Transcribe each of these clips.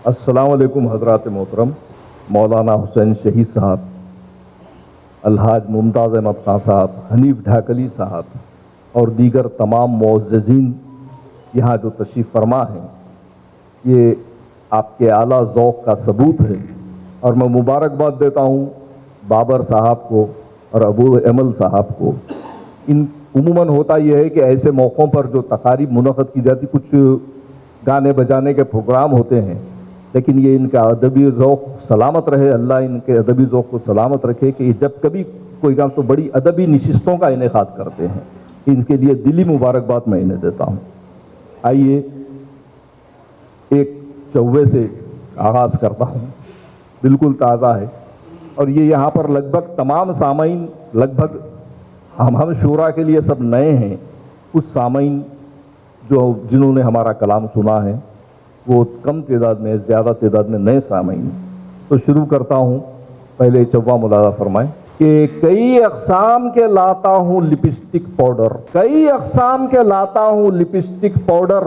السلام علیکم حضرات محترم، مولانا حسین شہید صاحب، الحاج ممتاز احمد خان صاحب، حنیف ڈھاکلی صاحب اور دیگر تمام معززین یہاں جو تشریف فرما ہیں، یہ آپ کے اعلیٰ ذوق کا ثبوت ہے اور میں مبارکباد دیتا ہوں بابر صاحب کو اور ابو امل صاحب کو۔ عموماً ہوتا یہ ہے کہ ایسے موقعوں پر جو تقاریب منعقد کی جاتی، کچھ گانے بجانے کے پروگرام ہوتے ہیں، لیکن یہ ان کا ادبی ذوق سلامت رہے، اللہ ان کے ادبی ذوق کو سلامت رکھے کہ جب کبھی کوئی کام تو بڑی ادبی نشستوں کا انعقاد کرتے ہیں، ان کے لیے دلی مبارکباد میں انہیں دیتا ہوں۔ آئیے ایک چوے سے آغاز کرتا ہوں، بالکل تازہ ہے، اور یہ یہاں پر لگ بھگ تمام سامعین، لگ بھگ ہم شورا کے لیے سب نئے ہیں، کچھ سامعین جنہوں نے ہمارا کلام سنا ہے وہ کم تعداد میں، زیادہ تعداد میں نئے سامعین۔ تو شروع کرتا ہوں، پہلے چوا ملاحظہ فرمائیں کہ کئی اقسام کے لاتا ہوں لپسٹک پاؤڈر، کئی اقسام کے لاتا ہوں لپسٹک پاؤڈر،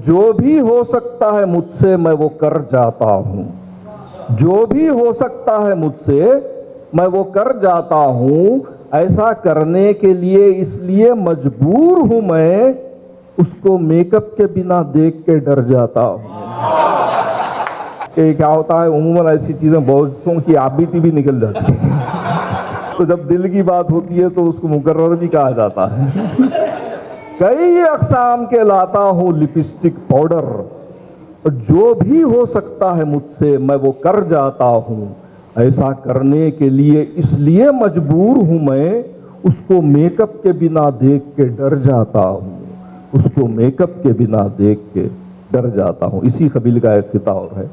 جو بھی ہو سکتا ہے مجھ سے میں وہ کر جاتا ہوں، جو بھی ہو سکتا ہے مجھ سے میں وہ کر جاتا ہوں، ایسا کرنے کے لیے اس لیے مجبور ہوں میں، اس کو میک اپ کے بنا دیکھ کے ڈر جاتا ہوں۔ کہ کیا ہوتا ہے عموماً ایسی چیزیں بہتوں کی آبیتی بھی نکل جاتی ہیں، تو جب دل کی بات ہوتی ہے تو اس کو مقرر بھی کہا جاتا ہے۔ کئی اقسام کے لاتا ہوں لپسٹک پاؤڈر، جو بھی ہو سکتا ہے مجھ سے میں وہ کر جاتا ہوں، ایسا کرنے کے لیے اس لیے مجبور ہوں میں، اس کو میک اپ کے بنا دیکھ کے ڈر جاتا ہوں، اس کو میک اپ کے بنا دیکھ کے ڈر جاتا ہوں۔ اسی قبیل کا ایک خطہ اور ہے۔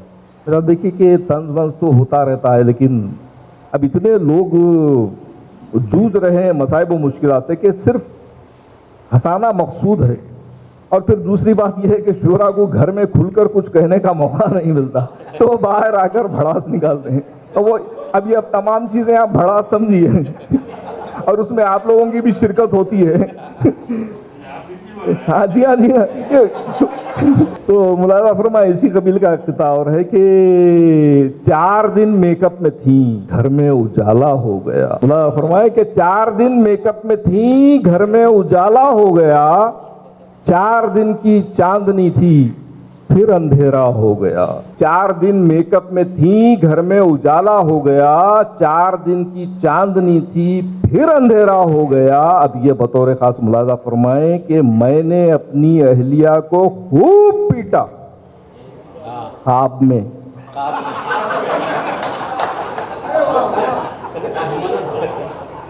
اب دیکھیے کہ طنز ونز تو ہوتا رہتا ہے، لیکن اب اتنے لوگ جوجھ رہے ہیں مصائب و مشکلات سے کہ صرف ہنسانا مقصود ہے، اور پھر دوسری بات یہ ہے کہ شعراء کو گھر میں کھل کر کچھ کہنے کا موقع نہیں ملتا، تو وہ باہر آ کر بھڑاس نکالتے ہیں، تو وہ اب یہ تمام چیزیں آپ بھڑاس سمجھیے، اور اس میں آپ لوگوں کی بھی شرکت ہوتی ہے۔ ہاں جی ہاں جی ہاں۔ تو ملاحظہ فرمائے اسی قبیل کا خطہ اور ہے کہ 4 دن میک اپ میں تھیں گھر میں اجالا ہو گیا۔ ملاحظہ فرمائے کہ 4 دن میک اپ میں تھیں گھر میں اجالا ہو گیا، 4 دن کی چاندنی تھی پھر اندھیرا ہو گیا۔ 4 دن میک اپ میں تھیں گھر میں اجالا ہو گیا، 4 دن کی چاندنی تھی پھر اندھیرا ہو گیا۔ اب یہ بطور خاص ملاحظہ فرمائیں کہ میں نے اپنی اہلیہ کو خوب پیٹا خواب میں۔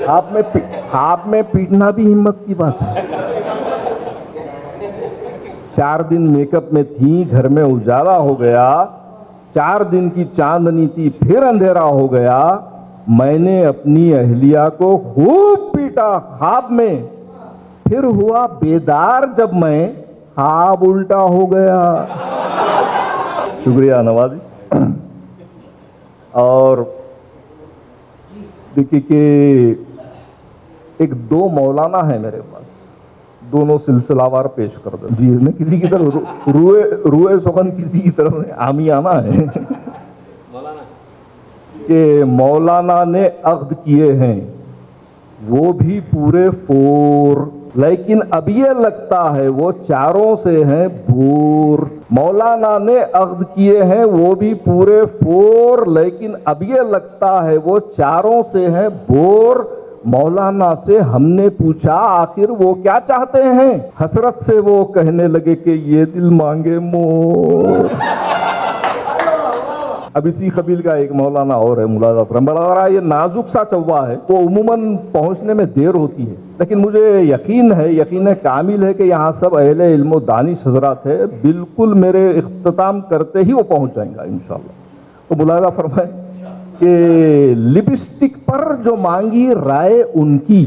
خواب میں پیٹنا بھی ہمت کی بات ہے۔ 4 دن میک اپ میں تھی گھر میں اجالا ہو گیا، 4 دن کی چاندنی تھی پھر اندھیرا ہو گیا، میں نے اپنی اہلیہ کو خوب پیٹا خواب میں، پھر ہوا بیدار جب میں خواب الٹا ہو گیا۔ شکریہ نوازی۔ اور دیکھیے کہ ایک 2 مولانا ہیں میرے پاس، دونوں سلسلہ وار پیش کر دیں جی، میں کسی کی طرف روئے سخن کسی کی طرف عامیانہ ہے کہ مولانا نے عقد کیے ہیں وہ بھی پورے 4، لیکن اب یہ لگتا ہے وہ چاروں سے ہیں بور۔ مولانا نے عقد کیے ہیں وہ بھی پورے 4، لیکن اب یہ لگتا ہے وہ چاروں سے ہیں بور۔ مولانا سے ہم نے پوچھا آخر وہ کیا چاہتے ہیں، حسرت سے وہ کہنے لگے کہ یہ دل مانگے مور۔ اب اسی قبیل کا ایک مولانا اور ہے، ملاحظہ فرمائیں، بڑا یہ نازک سا چوا ہے، وہ عموماً پہنچنے میں دیر ہوتی ہے، لیکن مجھے یقین کامل ہے کہ یہاں سب اہل علم و دانش حضرات ہے، بالکل میرے اختتام کرتے ہی وہ پہنچ جائیں گا انشاءاللہ۔ تو ملاحظہ فرمائیں کہ لپسٹک پر جو مانگی رائے ان کی،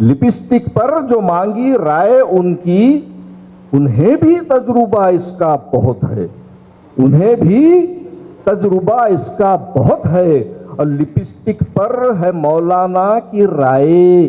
لپسٹک پر جو مانگی رائے ان کی، انہیں بھی تجربہ اس کا بہت ہے، انہیں بھی تجربہ اس کا بہت ہے، اور لپسٹک پر ہے مولانا کی رائے،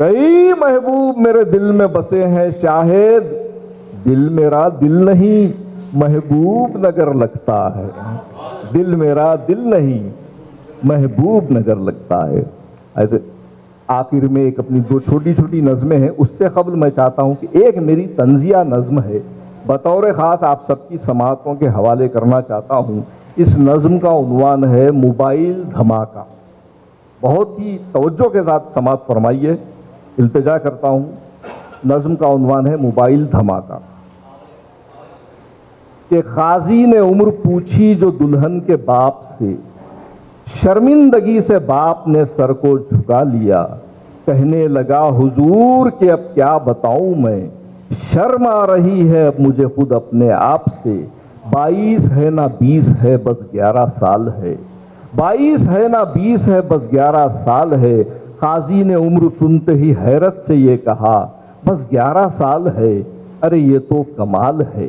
کئی محبوب میرے دل میں بسے ہیں شاہد، دل میرا دل نہیں محبوب نگر لگتا ہے، دل میرا دل نہیں محبوب نگر لگتا ہے۔ ایسے آخر میں ایک اپنی دو چھوٹی چھوٹی نظمیں ہیں، اس سے قبل میں چاہتا ہوں کہ ایک میری طنزیہ نظم ہے، بطور خاص آپ سب کی سماعتوں کے حوالے کرنا چاہتا ہوں۔ اس نظم کا عنوان ہے موبائل دھماکہ۔ بہت ہی توجہ کے ساتھ سماعت فرمائیے، التجا کرتا ہوں۔ نظم کا عنوان ہے موبائل دھماکہ۔ کہ قاضی نے عمر پوچھی جو دلہن کے باپ سے، شرمندگی سے باپ نے سر کو جھکا لیا، کہنے لگا حضور کہ اب کیا بتاؤں میں، شرم آ رہی ہے اب مجھے خود اپنے آپ سے، 22 ہے نہ 20 ہے بس 11 سال ہے، 22 ہے نہ 20 ہے بس 11 سال ہے۔ قاضی نے عمر سنتے ہی حیرت سے یہ کہا، بس 11 سال ہے، ارے یہ تو کمال ہے۔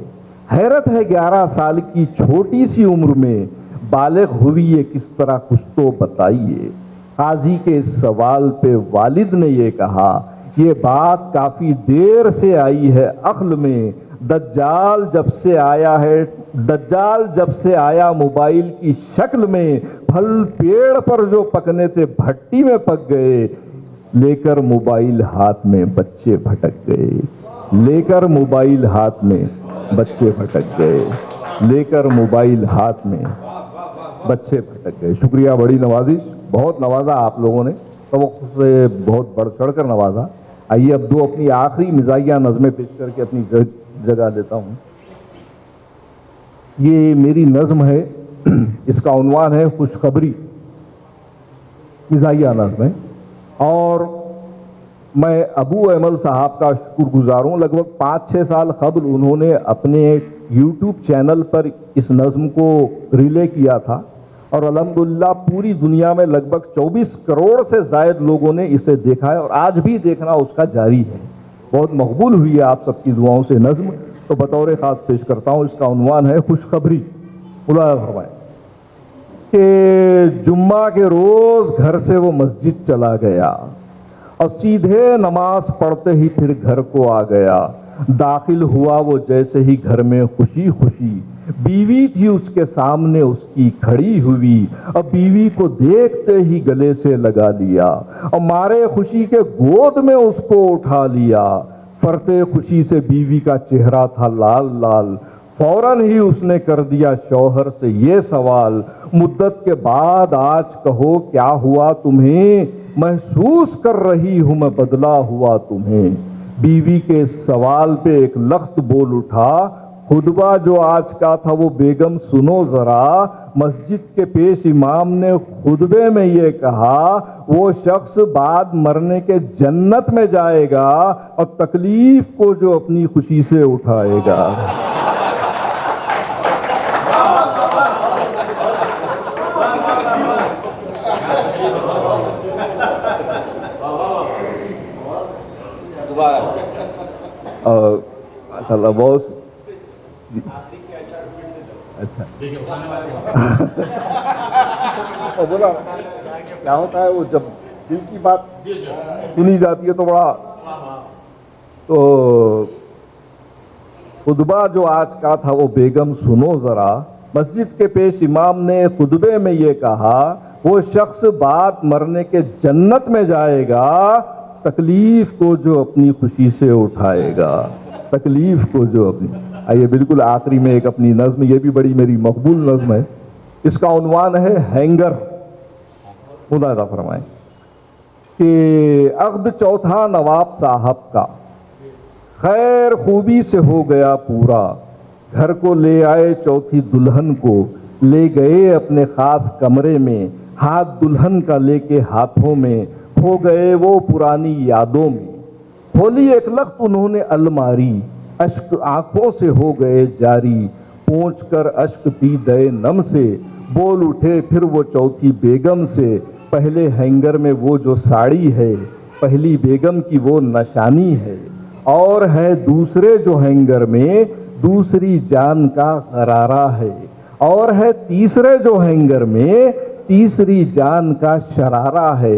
حیرت ہے 11 سال کی چھوٹی سی عمر میں بالغ ہوئی یہ کس طرح، کچھ تو بتائیے۔ قاضی کے اس سوال پہ والد نے یہ کہا، یہ بات کافی دیر سے آئی ہے عقل میں، دجال جب سے آیا موبائل کی شکل میں، پھل پیڑ پر جو پکنے تھے بھٹی میں پک گئے، لے کر موبائل ہاتھ میں بچے بھٹک گئے، لے کر موبائل ہاتھ میں بچے بھٹک گئے، لے کر موبائل ہاتھ میں بچے بھٹک گئے۔ شکریہ، بڑی نوازش، بہت نوازا آپ لوگوں نے، توقع سے بہت بڑھ چڑھ کر نوازا۔ آئیے اب دو اپنی آخری مزاحیہ نظمیں پیش کر کے اپنی جگہ لیتا ہوں۔ یہ میری نظم ہے، اس کا عنوان ہے خوشخبری، مزاحیہ نظم ہے، اور میں ابو ایمل صاحب کا شکر گزار ہوں۔ لگ بھگ 5-6 سال قبل انہوں نے اپنے یوٹیوب چینل پر اس نظم کو ریلے کیا تھا، اور الحمدللہ پوری دنیا میں لگ بھگ 24 کروڑ سے زائد لوگوں نے اسے دیکھا ہے، اور آج بھی دیکھنا اس کا جاری ہے۔ بہت مقبول ہوئی ہے آپ سب کی دعاؤں سے نظم، تو بطور خاص پیش کرتا ہوں۔ اس کا عنوان ہے خوشخبری۔ ملاحظہ فرمائیں کہ جمعہ کے روز گھر سے وہ مسجد چلا گیا، اور سیدھے نماز پڑھتے ہی پھر گھر کو آ گیا۔ داخل ہوا وہ جیسے ہی گھر میں خوشی خوشی، بیوی تھی اس کے سامنے اس کی کھڑی ہوئی، اور بیوی کو دیکھتے ہی گلے سے لگا لیا، اور مارے خوشی کے گود میں اس کو اٹھا لیا۔ فرتے خوشی سے بیوی کا چہرہ تھا لال لال، فوراً ہی اس نے کر دیا شوہر سے یہ سوال، مدت کے بعد آج کہو کیا ہوا تمہیں، محسوس کر رہی ہوں میں بدلا ہوا تمہیں۔ بیوی کے اس سوال پہ ایک لخت بول اٹھا، خطبہ جو آج کا تھا وہ بیگم سنو ذرا، مسجد کے پیش امام نے خطبے میں یہ کہا، وہ شخص بعد مرنے کے جنت میں جائے گا، اور تکلیف کو جو اپنی خوشی سے اٹھائے گا۔ ماشاء اللہ، بہت اچھا بولا کیا ہوتا ہے، وہ جب دل کی بات سنی جاتی ہے تو بڑا، تو خطبہ جو آج کا تھا وہ بیگم سنو ذرا، مسجد کے پیش امام نے خطبے میں یہ کہا، وہ شخص بعد مرنے کے جنت میں جائے گا، تکلیف کو جو اپنی خوشی سے اٹھائے گا، تکلیف کو جو اپنی۔ آئیے بالکل آخری میں ایک اپنی نظم، یہ بھی بڑی میری مقبول نظم ہے، اس کا عنوان ہے ہینگر۔ ملاحظہ فرمائیں کہ عقد چوتھا نواب صاحب کا خیر خوبی سے ہو گیا پورا، گھر کو لے آئے چوتھی دلہن کو، لے گئے اپنے خاص کمرے میں، ہاتھ دلہن کا لے کے ہاتھوں میں، کھو گئے وہ پرانی یادوں میں۔ کھولی ایک لخت انہوں نے الماری، اشک آنکھوں سے ہو گئے جاری، پونچھ کر اشک پی گئے نم سے، بول اٹھے پھر وہ چوتھی بیگم سے، پہلے ہینگر میں وہ جو ساڑی ہے، پہلی بیگم کی وہ نشانی ہے، اور ہے دوسرے جو ہینگر میں دوسری جان کا غرارہ ہے، اور ہے تیسرے جو ہینگر میں تیسری جان کا شرارہ ہے۔